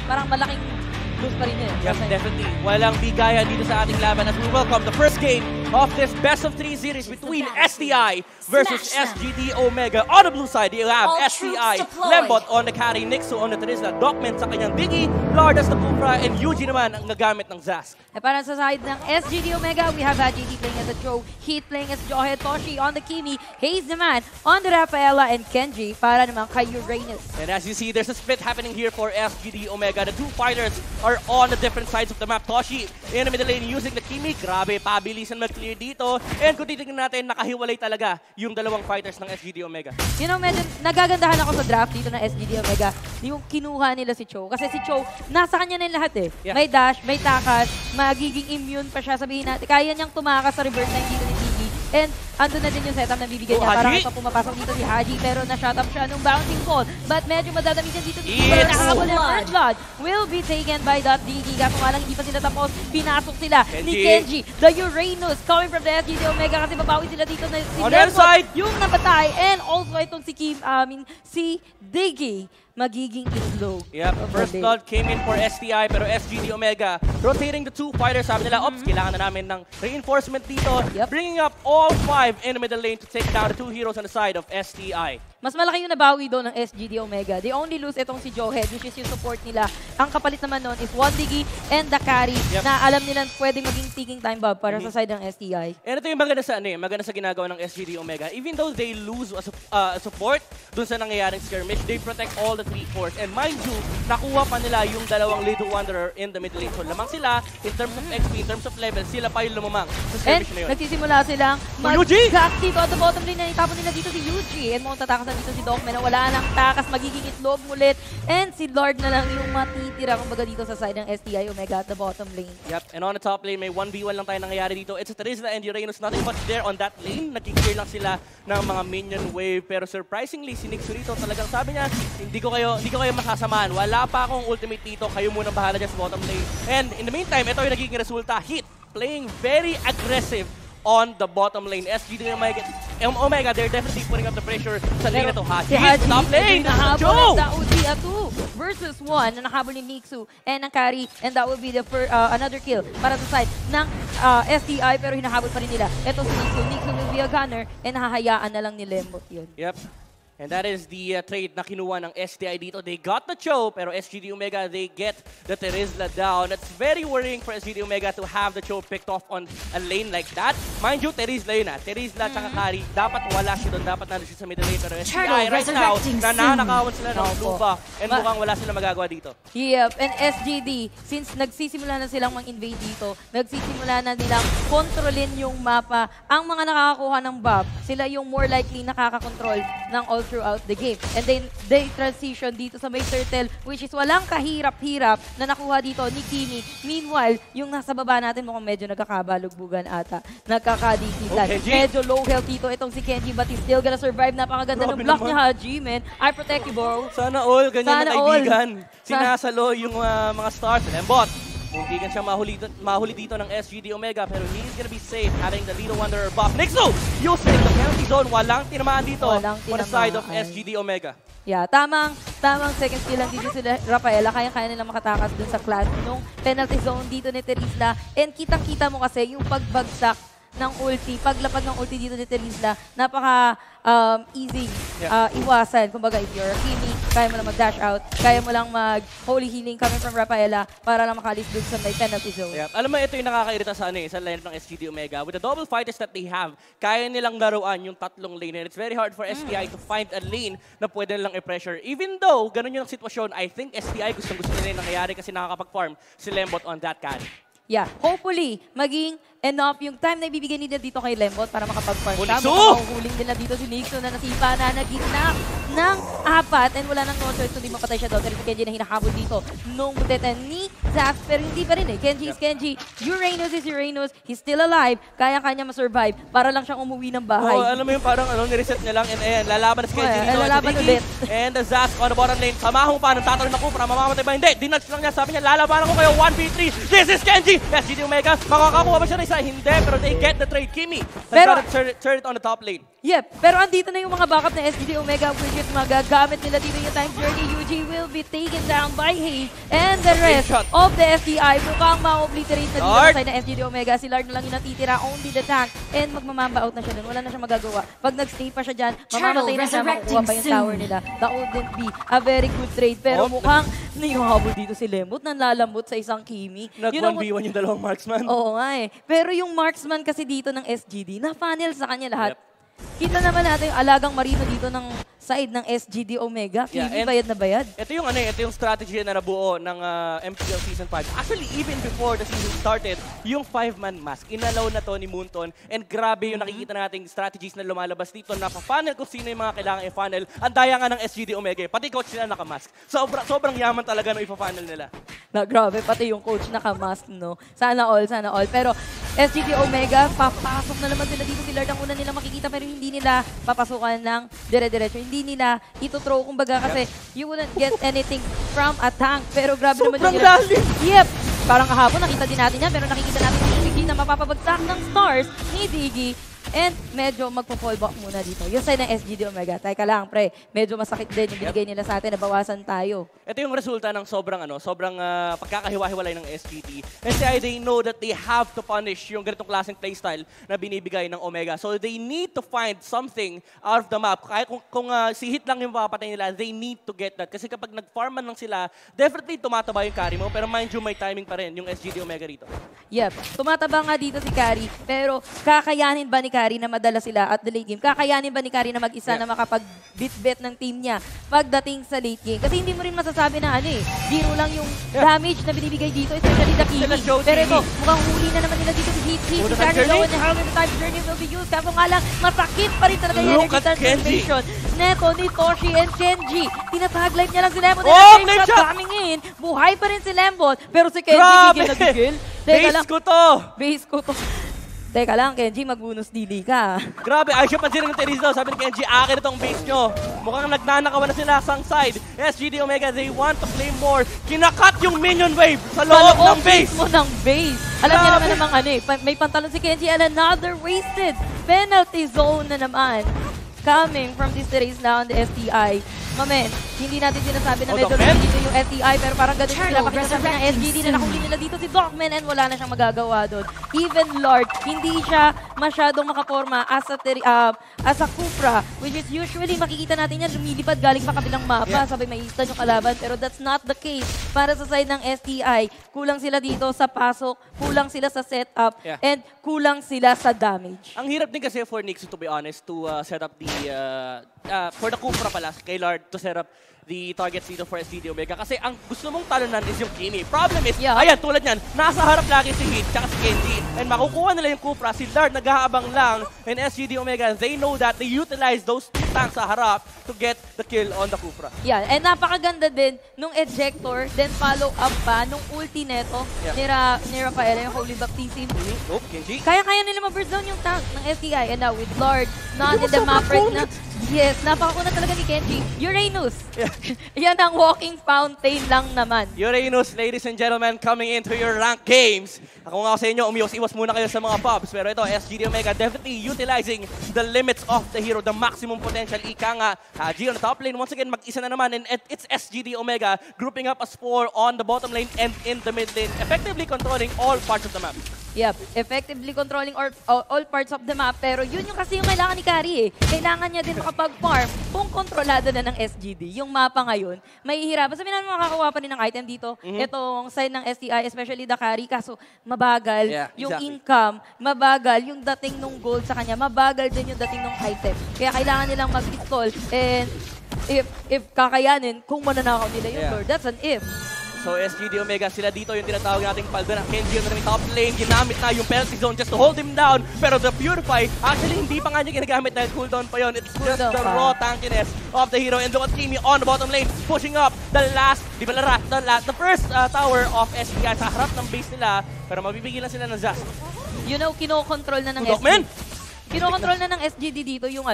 parang malaking lose pa rin yun. Yes, definitely. Walang bigaya dito sa ating laban as we welcome the first game of this best of 3 series between STI versus SGD Omega. On the blue side, you have STI, Lembot on the carry, Nixu on the Terizla, Docman sa kanyang Biggie, Lardas na Kufra, and Yuji naman ang nagamit ng Zask. Para sa side ng SGD Omega, we have JD playing as a Joe, Heat playing as Johead, Toshi on the Kimi, Haze naman on the Rafaela, and Kenji para naman kay Uranus. And as you see, there's a split happening here for SGD Omega. The two fighters are on the different sides of the map. Toshi in the middle lane using the Kimi. Grabe, pabilisan mag-clear dito. And kung titignan natin, nakahiwalay talaga yung dalawang fighters ng SGD Omega. You know, medyo nagagandahan ako sa draft dito ng SGD Omega. Yung kinuha nila si Cho. Kasi si Cho, nasa kanya na yung lahat eh. Yeah. May dash, may takas, magiging immune pa siya. Sabihin natin, kaya niyang tumakas sa reverse line dito ni Tiki. And andun na din yung setup na bibigyan niya. Parang ito pumapasok dito si Haji. Pero na-shut up siya nung bouncing ball. But medyo madadamitan dito si Tiki. Pero nakahabol ng Red Blood will be taken by .Digi. Kaso nga lang hindi pa sila tapos. Pinasok sila ni Kenji. The Uranus coming from the SGD Omega kasi babawi sila dito na si Lembot. Yung nabatay. And also itong si Kim, si Digi. Magiging slow. Yep, first blood came in for STI pero SGD Omega rotating the two fighters. Sabi nila, ops, kailangan na namin ng reinforcement dito. Bringing up all 5 in the middle lane to take down the two heroes on the side of STI. Mas malaki yung nabawi doon ng SGD Omega. They only lose itong si Johead, which is yung support nila. Ang kapalit naman noon is Wondigi and the carry na alam nilang pwedeng maging ticking time bomb para sa side ng STI. And ito yung maganda sa, maganda sa ginagawa ng SGD Omega. Even though they lose support dun sa nangyayaring skirmish, they protect all the 3 cores. And mind you, nakuha pa nila yung dalawang Little Wanderer in the middle lane. So lamang sila, in terms of XP, in terms of level, sila pa yung lumamang sa skirmish na yun. Nagsisimula silang mag-gack dito at the bottom lane na itapon nila dito si Yuji. And mukhang tatakasan dito si Docman na wala nang takas, magiging itlog ulit. And si Lord na lang yung matitira kumbaga dito sa side ng STI Omega at the bottom lane. Yep, and on the top lane, may 1v1 lang tayo nangyayari dito. It's a Terizla and Uranus, nothing but there on that lane. Nagkiklear lang sila ng mga minion wave. Pero surprisingly, si Nixu rito talagang sabi niya, hindi ko kayo masasamahan. Wala pa akong ultimate dito. Kayo muna bahala dyan sa bottom lane. And in the meantime, ito yung nagiging resulta. Heat playing very aggressive on the bottom lane. SGD Omega, they're definitely putting up the pressure sa lane na to. Haji, top lane! Joe! That would be a 2 versus 1 na nakahabol ni Nixu and ang carry. And that would be the another kill para sa side ng STI pero hinahabol pa rin nila. Ito si Nixu. Nixu will be a gunner and hahayaan na lang ni Lembot yun. Yep. And that is the trade na kinuha ng STI dito. They got the Cho, pero SGD Omega, they get the Terizla down. It's very worrying for SGD Omega to have the Cho picked off on a lane like that. Mind you, Terizla yun Terizla tsaka Kari, dapat wala siya doon. Dapat nandun siya sa middle lane. Pero STI right now, nananakawan sila ng blue buff. And mukhang wala sila magagawa dito. Yep, and SGD, since nagsisimula na silang mang-invade dito, nagsisimula na nilang kontrolin yung mapa. Ang mga nakakakuha ng buff, sila yung more likely nakakakontrol ng all throughout the game. And then, they transition dito sa may turtle, which is walang kahirap-hirap na nakuha dito ni Kimi. Meanwhile, yung nasa baba natin mukhang medyo nagkakabalugbugan ata. Nagkakadikitan. Medyo low health dito itong si Kenji, but he's still gonna survive. Napakaganda ng block ni Haji, man. I protect you, bro. Sana all, ganyan na kaibigan. Sinasalo yung mga stars. Lembot. Muntikan siya mahuli dito ng SGD Omega pero he's gonna be safe having the Little Wanderer buff. Nixu! Using the penalty zone. Walang tinamaan dito for the side of SGD Omega. Yeah, tamang second skill lang dito sila Rafaela. Kaya nilang makatakas dun sa class nung penalty zone dito ni Terizla. And kitang-kita mo kasi yung pagbagsak ng ulti, paglapag ng ulti dito ni Terizla, napaka easy iwasan. Kumbaga, if you're a Kimi, kaya mo lang mag-dash out, kaya mo lang mag-holy healing coming from Rafaela para lang makalis dun sa may penalty zone. Yeah. Alam mo, ito yung nakakairita sa sa lineup ng SGD Omega. With the double fighters that they have, kaya nilang laruan yung tatlong lane. And it's very hard for STI to find a lane na pwede nilang i-pressure. Even though, ganun yung sitwasyon, I think STI gustong-gusto nila yung nangyayari kasi nakakapag-farm si Lembot on that carry. Yeah, hopefully, maging enough yung time na ibibigay nila dito kay Lembot para makapag-farm siya. Mahuhuling nila dito si Nixu na nasipa na nagitna ng 4 and wala nang no choice kundi mapatay siya doon. Pero si Kenji na hinahabol dito nung butete ni Zax. Pero hindi pa rin Kenji is Kenji. Uranus is Uranus. He's still alive. Kaya-kanya ma-survive para lang siyang umuwi ng bahay. Alam mo yung parang nireset niya lang and ayan, lalaban na si Kenji dito. Lalaban ulit. And the Zax on the bottom lane. Samahan mo pa ng tatalon na Kufra. Mamamatay ba? Hindi. Dinatch lang niya. Sabi niya, lalaban ako kayo 1v3. This is Kenji! SGD Omega, makakakuha ba siya na isa? Hindi, pero they get the trade. Kimi has got to turn it on the top lane. Yep, pero andito na yung mga backup na SGD Omega, which is magagamit nila dito yung time journey. UG will be taken down by Haze, and the rest of the SDI mukhang ma-obliterate na dito sa side ng SGD Omega. Si Lard na lang yung natitira, only the tank, and magmamamba out na siya dun. Wala na siya magagawa. Pag nag-stay pa siya dyan, mamamatay na siya, makukuha pa yung tower nila. That wouldn't be a very good trade, pero mukhang naihabol dito si Lemot, nanlalambot sa isang Kimi. Nag-1v1 yung dalawang marksman. Oo nga eh. Pero yung marksman kasi dito ng SGD, na-funnel sa kanya lahat. Kita naman natin yung alagang marino dito ng side ng SGD Omega. Kimi, bayad na bayad. Ito yung ito yung strategy na nabuo ng MPL Season 5. Actually, even before the season started, yung 5-man mask, inalaw na to ni Moonton. And grabe yung nakikita nating strategies na lumalabas dito. Napa-funnel kung sino yung mga kailangan i-funnel. Ang daya nga ng SGD Omega. Pati coach nila naka-mask. Sobrang yaman talaga ng ipa-funnel nila. Na grabe, pati yung coach naka-mask, no? Sana all, sana all. Pero SGD Omega, papasok na naman sila dito. Si Lard ang una nilang makikita, pero hindi nila papasukan ng dire-diretso. Hindi nila ito-throw, kumbaga, kasi you wouldn't get anything from a tank. Pero grabe naman yung lalim. Yep. Parang kahapon, nakita din natin yan, pero nakikita natin si Diggy na mapapabagsak ng stars ni Diggy. And medyo magpo-fall back muna dito. Yung side ng SGD Omega. Teka lang, pre. Medyo masakit din yung binigay nila sa atin. Nabawasan tayo. Ito yung resulta ng sobrang pagkakahiwa-hiwalay ng SGD. NCI, they know that they have to punish yung ganitong klaseng playstyle na binibigay ng Omega. So they need to find something out of the map. Kahit kung si hit lang yung papatay nila, they need to get that. Kasi kapag nag-farman lang sila, definitely tumataba yung carry mo. Pero mind you, may timing pa rin yung SGD Omega rito. Yep. Tumataba nga dito si Carry. Pero kakayanin ba ni Carry na madala sila at the late game? Kakayanin ba ni Carry na mag-isa na makapag-bit-bet ng team niya pagdating sa late game? Kasi hindi mo rin masasabi na biro lang yung damage na binibigay dito, especially the Kimi. Pero ito, mukhang huli na naman nila dito si Heat. Si Carry Lowen, how the time journey will be used. Kaso nga lang, masakit pa rin talaga yung energy transformation neto ni Toshi and Kenji. Tinatag-life niya lang si Lemon. And coming in, buhay pa rin si Lemon. Pero si Kenji, gigil na gigil. Base ko to. Teka lang, Kenji, mag-bonus dili ka. Grabe, ay siya pansin ng Terizo. Sabi ni Kenji, akin itong base nyo. Mukhang nagnanakawan na sila sang side. SGD Omega, they want to play more. Kinakat yung minion wave sa loob ng base. Mo ng base. Alam niya naman namang may pantalon si Kenji and another wasted penalty zone na naman. Coming from this race now on the STI. Mamen, hindi natin sinasabi na medyo dito yung STI, pero parang ganun sila. Pakita natin ng SGD na nakuli nila dito si Dogman and wala na siyang magagawa doon. Even Lord, hindi siya masyadong makaporma as a Cupra, which is usually makikita natin yan, lumilipad galing pa kabilang mapa, sabay may instant yung kalaban, pero that's not the case para sa side ng STI. Kulang sila dito sa pasok, kulang sila sa setup, and kulang sila sa damage. Ang hirap din kasi for Nixie, to be honest, to set up the, for the Cupra pala, kay Lord, to set up the targets dito for SGD Omega. Kasi ang gusto mong talunan is yung Kimi. Problem is, ayan, tulad yan, nasa harap lagi si Heat tsaka si Kenji. And makukuha nila yung Cupra. Si Lard nag-aabang lang. And SGD Omega, they know that. They utilize those two tanks sa harap to get the kill on the Cupra. Yeah, and napakaganda din nung ejector, then follow up pa nung ulti neto ni Rafaela, yung Holy Baptism. Oh, Kenji. Kaya nila ma-burst down yung tank ng STI. And now with Lard not in the map right now. Yes, napakuna talaga ni Kenji. Uranus. Yan ang walking fountain lang naman. Uranus, ladies and gentlemen, coming into your ranked games. Ako nga sa inyo, umiwas-iwas muna kayo sa mga pubs. Pero ito, SGD Omega definitely utilizing the limits of the hero, the maximum potential. Ika nga, G on the top lane. Once again, mag-isa na naman. And it's SGD Omega grouping up as 4 on the bottom lane and in the mid lane, effectively controlling all parts of the map. Yep, effectively controlling all parts of the map. Pero yun yung kasi yung kailangan ni Carry eh. Kailangan niya din makapag-farm kung kontrolado na ng SGD. Yung mapa ngayon, may hihirapan. Sabi namin makakakuha pa rin ng item dito. Itong side ng STI, especially the Carry. Kaso mabagal yung income, mabagal yung dating ng gold sa kanya, mabagal din yung dating ng item. Kaya kailangan nilang mag-install. And if kakayanin, kung mananakaw nila yung Lord, that's an if. So SGD Omega, sila dito yung tinatawag nating paldo na Kenji on the top lane. Ginamit na yung penalty zone just to hold him down. Pero the Purify, actually hindi pa nga niya ginagamit dahil cooldown pa yun. It's just the raw tankiness of the hero. And look at Kimi on the bottom lane, pushing up the last, the first tower of SGI sa harap ng base nila. Pero mabibigilan sila ng Zast. You know, kinokontrol na ng SGD. Kinokontrol na ng SGD dito yung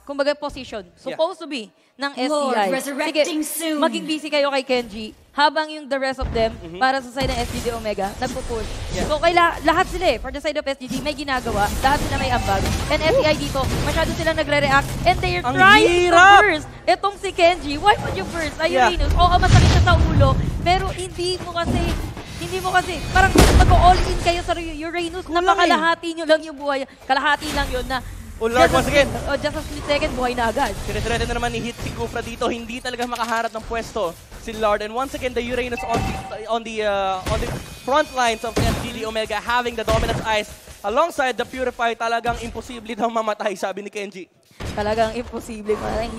kumbaga position, supposed to be ng Lord, STI. resurrecting soon. Maging busy kayo kay Kenji, habang yung the rest of them, para sa side ng SGD Omega, nagpo-push. So, lahat sila for the side of SGD, may ginagawa, lahat sila may ambag. And STI dito, masyado sila nagre-react, and they're trying to burst. Etong si Kenji, why would you burst? Uranus, oo, masakit siya sa ulo, pero hindi mo kasi, parang mag-all in kayo sa Uranus, napakalahati nyo lang yung buhay, kalahati lang yun na, Oh Lord, once again. Just a split second, buhay na agad. Tinitrete na naman ni Hit si Kufra dito. Hindi talaga makaharap ng pwesto si Lord. And once again, the Uranus on the front lines of SGD Omega having the dominant eyes alongside the Purify. Talagang imposible daw mamatay, sabi ni Kenji. Talagang imposible. Ang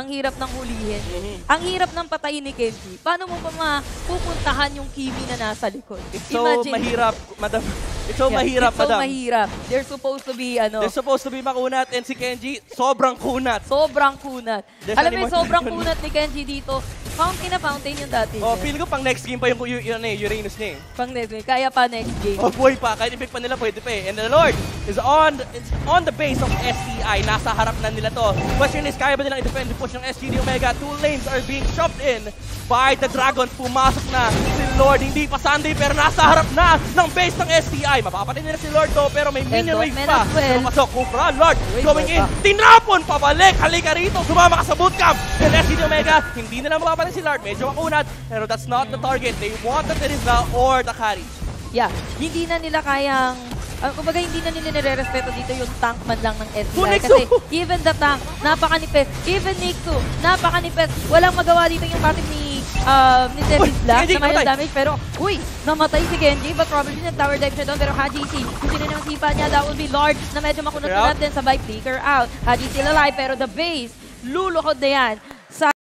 hirap ng hulihin. Ang hirap ng patayin ni Kenji. Paano mo pa mapupuntahan yung Kimi na nasa likod? It's so mahirap, madam. It's so mahirap, madam. It's so mahirap. They're supposed to be, They're supposed to be makunat, and si Kenji, sobrang kunat. Sobrang kunat. Alam mo, sobrang kunat ni Kenji dito. Fountain na fountain yung dati. Oh, feel ko pang next game pa yung Uranus niya eh. Pang next game. Kaya pa next game. Oh, boy pa. Kahit i-pick pa nila, pwede pa eh. And the Lord is on the base of STI. Nasa harap na nila to. Question is, kaya ba nilang i-defend the push ng SGD Omega? Two lanes are being shoved in by the Dragons. Pumasok na si Lord. Hindi pa Sunday, pero nasa harap na ng base ng STI. Mapapatay nila si Lord to, pero may minion wave pa. Pumasok, Kufra, Lord, going in. Tinapon, pabalik. Halika rito. Sumama ka sa bootcamp. And SGD Omega, hindi nila mapapatay si Lord. Medyo makunat, pero that's not the target. They want the Terizla or the carry. Yeah, hindi na nila kayang, kumbaga hindi na nila nire-respeto dito yung tank man lang ng STI. Kasi even the tank, napakanipis. Even Nixu, napakanipis. Walang magawa dito yung passive ni Terizla na may damage. Pero, namatay si Genji. But probably nag-tower dive siya doon. Pero HajiC, kung sino naman sipa niya, that will be Lord na medyo makunat-kunat din. Sabay flicker out. HajiC still alive, pero the base, luluhod na yan.